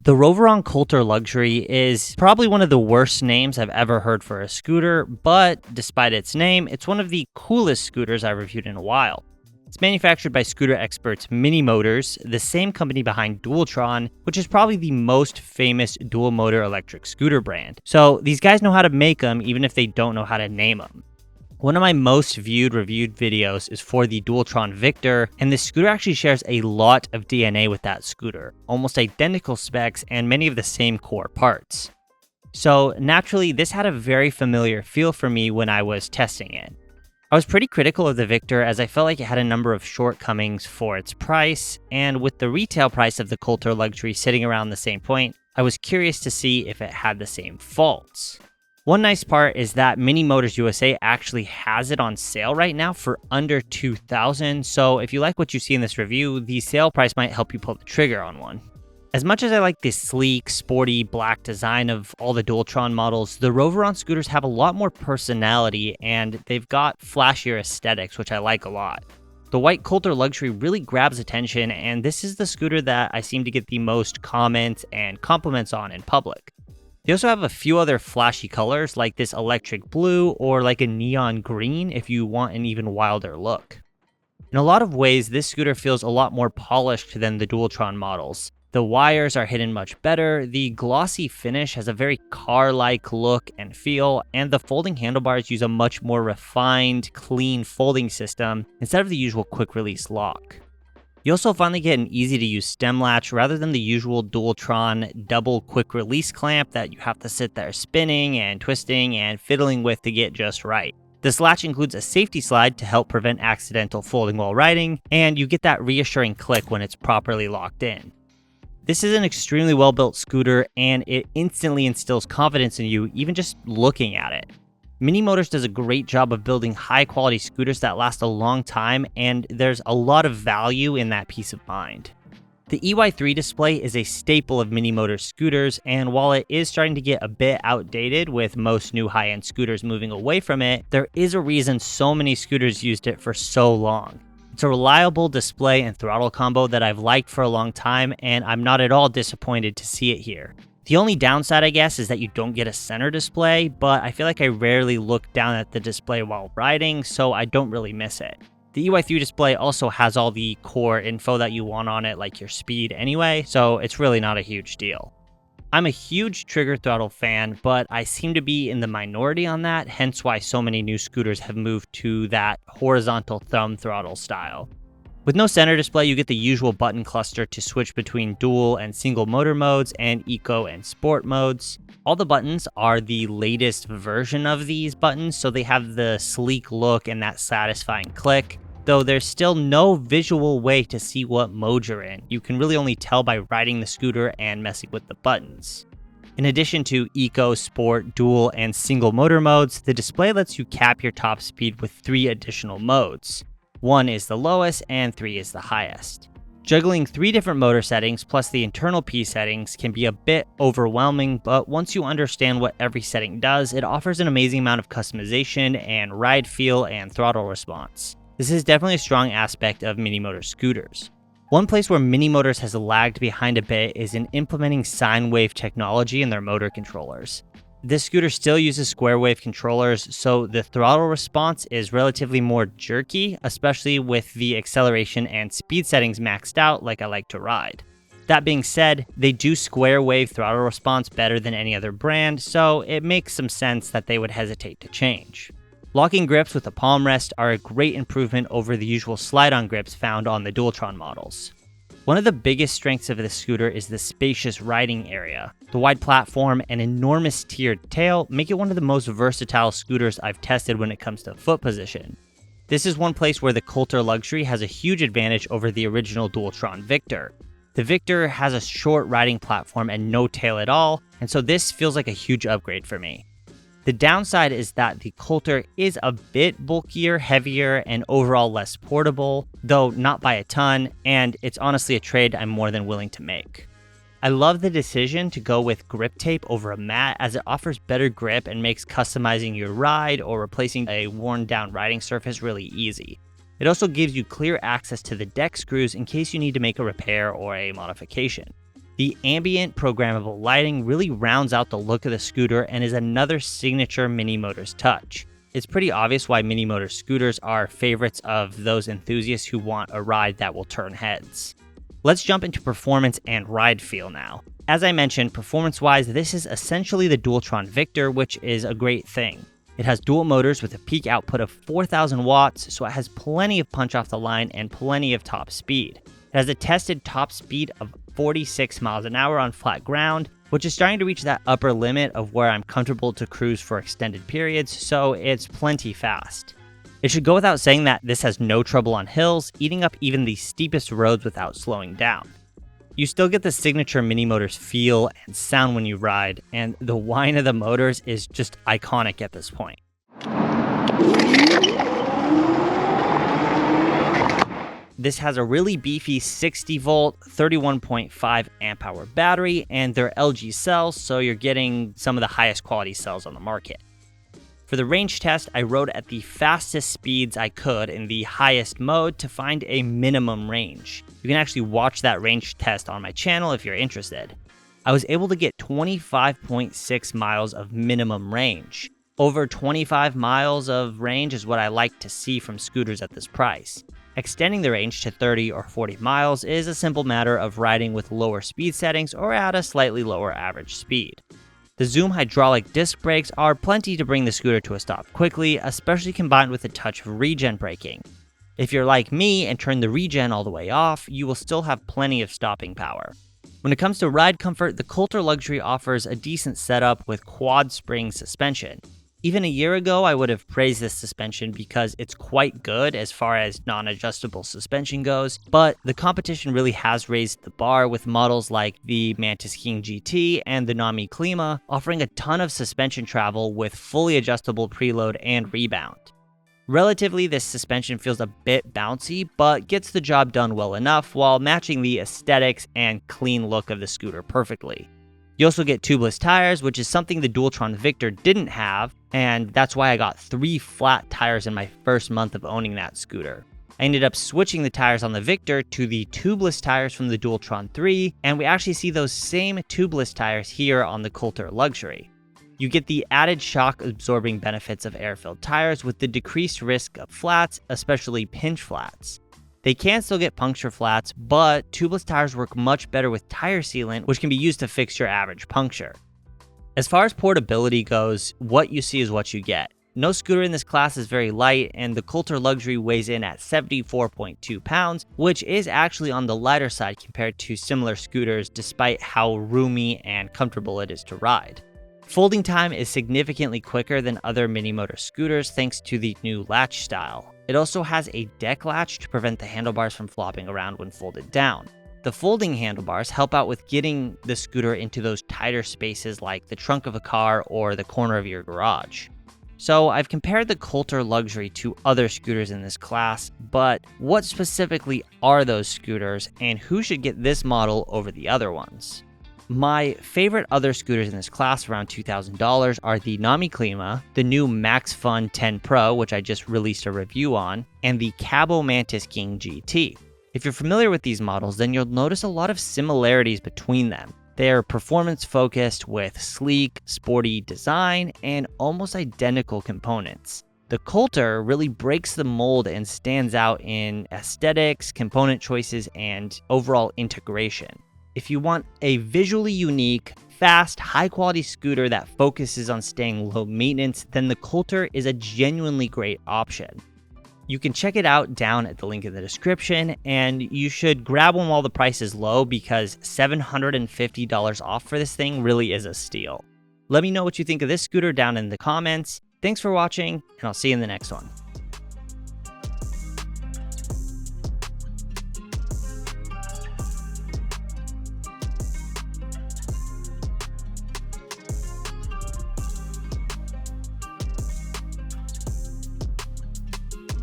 The Rovoron Kullter Luxury is probably one of the worst names I've ever heard for a scooter, but despite its name, it's one of the coolest scooters I've reviewed in a while. It's manufactured by scooter experts Mini Motors, the same company behind Dualtron, which is probably the most famous dual motor electric scooter brand. So these guys know how to make them even if they don't know how to name them. One of my most reviewed videos is for the Dualtron Victor, and this scooter actually shares a lot of DNA with that scooter, almost identical specs and many of the same core parts. So naturally, this had a very familiar feel for me when I was testing it. I was pretty critical of the Victor as I felt like it had a number of shortcomings for its price, and with the retail price of the Kullter Luxury sitting around the same point, I was curious to see if it had the same faults. One nice part is that Mini Motors USA actually has it on sale right now for under $2,000, so if you like what you see in this review, the sale price might help you pull the trigger on one. As much as I like the sleek, sporty, black design of all the Dualtron models, the Rovoron scooters have a lot more personality and they've got flashier aesthetics, which I like a lot. The white Kullter Luxury really grabs attention, and this is the scooter that I seem to get the most comments and compliments on in public. They also have a few other flashy colors like this electric blue or like a neon green if you want an even wilder look. In a lot of ways, this scooter feels a lot more polished than the Dualtron models. The wires are hidden much better, the glossy finish has a very car-like look and feel, and the folding handlebars use a much more refined, clean folding system instead of the usual quick-release lock. You also finally get an easy-to-use stem latch rather than the usual Dualtron double quick-release clamp that you have to sit there spinning and twisting and fiddling with to get just right. This latch includes a safety slide to help prevent accidental folding while riding, and you get that reassuring click when it's properly locked in. This is an extremely well-built scooter, and it instantly instills confidence in you even just looking at it. Mini Motors does a great job of building high-quality scooters that last a long time, and there's a lot of value in that peace of mind. The EY3 display is a staple of Mini Motors scooters, and while it is starting to get a bit outdated with most new high-end scooters moving away from it, there is a reason so many scooters used it for so long. It's a reliable display and throttle combo that I've liked for a long time, and I'm not at all disappointed to see it here. The only downside, I guess, is that you don't get a center display, but I feel like I rarely look down at the display while riding, so I don't really miss it. The EY3 display also has all the core info that you want on it, like your speed anyway, so it's really not a huge deal. I'm a huge trigger throttle fan, but I seem to be in the minority on that, hence why so many new scooters have moved to that horizontal thumb throttle style. With no center display, you get the usual button cluster to switch between dual and single motor modes and eco and sport modes. All the buttons are the latest version of these buttons, so they have the sleek look and that satisfying click, though there's still no visual way to see what mode you're in. You can really only tell by riding the scooter and messing with the buttons. In addition to eco, sport, dual, and single motor modes, the display lets you cap your top speed with 3 additional modes. 1 is the lowest, and 3 is the highest. Juggling 3 different motor settings plus the internal P settings can be a bit overwhelming, but once you understand what every setting does, it offers an amazing amount of customization and ride feel and throttle response. This is definitely a strong aspect of Mini Motors scooters. One place where Mini Motors has lagged behind a bit is in implementing sine wave technology in their motor controllers. This scooter still uses square wave controllers, so the throttle response is relatively more jerky, especially with the acceleration and speed settings maxed out like I like to ride. That being said, they do square wave throttle response better than any other brand, so it makes some sense that they would hesitate to change. Locking grips with a palm rest are a great improvement over the usual slide-on grips found on the Dualtron models. One of the biggest strengths of this scooter is the spacious riding area. The wide platform and enormous tiered tail make it one of the most versatile scooters I've tested when it comes to foot position. This is one place where the Kullter Luxury has a huge advantage over the original Dualtron Victor. The Victor has a short riding platform and no tail at all, and so this feels like a huge upgrade for me. The downside is that the Kullter is a bit bulkier, heavier, and overall less portable, though not by a ton, and it's honestly a trade I'm more than willing to make. I love the decision to go with grip tape over a mat as it offers better grip and makes customizing your ride or replacing a worn down riding surface really easy. It also gives you clear access to the deck screws in case you need to make a repair or a modification. The ambient programmable lighting really rounds out the look of the scooter and is another signature Mini Motors touch. It's pretty obvious why Mini Motors scooters are favorites of those enthusiasts who want a ride that will turn heads. Let's jump into performance and ride feel now. As I mentioned, performance-wise, this is essentially the Dualtron Victor, which is a great thing. It has dual motors with a peak output of 4,000 watts, so it has plenty of punch off the line and plenty of top speed. It has a tested top speed of 46 miles an hour on flat ground, which is starting to reach that upper limit of where I'm comfortable to cruise for extended periods, so it's plenty fast. It should go without saying that this has no trouble on hills, eating up even the steepest roads without slowing down. You still get the signature Mini Motors feel and sound when you ride, and the whine of the motors is just iconic at this point. This has a really beefy 60 volt, 31.5 amp hour battery, and they're LG cells, so you're getting some of the highest quality cells on the market. For the range test, I rode at the fastest speeds I could in the highest mode to find a minimum range. You can actually watch that range test on my channel if you're interested. I was able to get 25.6 miles of minimum range. Over 25 miles of range is what I like to see from scooters at this price. Extending the range to 30 or 40 miles is a simple matter of riding with lower speed settings or at a slightly lower average speed. The Zoom hydraulic disc brakes are plenty to bring the scooter to a stop quickly, especially combined with a touch of regen braking. If you're like me and turn the regen all the way off, you will still have plenty of stopping power. When it comes to ride comfort, the Kullter Luxury offers a decent setup with quad spring suspension. Even a year ago, I would have praised this suspension because it's quite good as far as non-adjustable suspension goes, but the competition really has raised the bar with models like the Mantis King GT and the Nami Klima offering a ton of suspension travel with fully adjustable preload and rebound. Relatively, this suspension feels a bit bouncy, but gets the job done well enough while matching the aesthetics and clean look of the scooter perfectly. You also get tubeless tires, which is something the Dualtron Victor didn't have, and that's why I got 3 flat tires in my first month of owning that scooter. I ended up switching the tires on the Victor to the tubeless tires from the Dualtron 3, and we actually see those same tubeless tires here on the Kullter Luxury. You get the added shock-absorbing benefits of air-filled tires with the decreased risk of flats, especially pinch flats. They can still get puncture flats, but tubeless tires work much better with tire sealant, which can be used to fix your average puncture. As far as portability goes, what you see is what you get. No scooter in this class is very light, and the Kullter Luxury weighs in at 74.2 pounds, which is actually on the lighter side compared to similar scooters despite how roomy and comfortable it is to ride. Folding time is significantly quicker than other Mini Motor scooters thanks to the new latch style. It also has a deck latch to prevent the handlebars from flopping around when folded down. The folding handlebars help out with getting the scooter into those tighter spaces like the trunk of a car or the corner of your garage. So I've compared the Kullter Luxury to other scooters in this class, but what specifically are those scooters and who should get this model over the other ones? My favorite other scooters in this class around $2,000 are the Nami Klima, the new Max Fun 10 Pro, which I just released a review on, and the Cabo Mantis King GT. If you're familiar with these models, then you'll notice a lot of similarities between them. They are performance-focused with sleek, sporty design and almost identical components. The Kullter really breaks the mold and stands out in aesthetics, component choices, and overall integration. If you want a visually unique, fast, high-quality scooter that focuses on staying low maintenance, then the Kullter is a genuinely great option. You can check it out down at the link in the description, and you should grab one while the price is low because $750 off for this thing really is a steal. Let me know what you think of this scooter down in the comments. Thanks for watching, and I'll see you in the next one.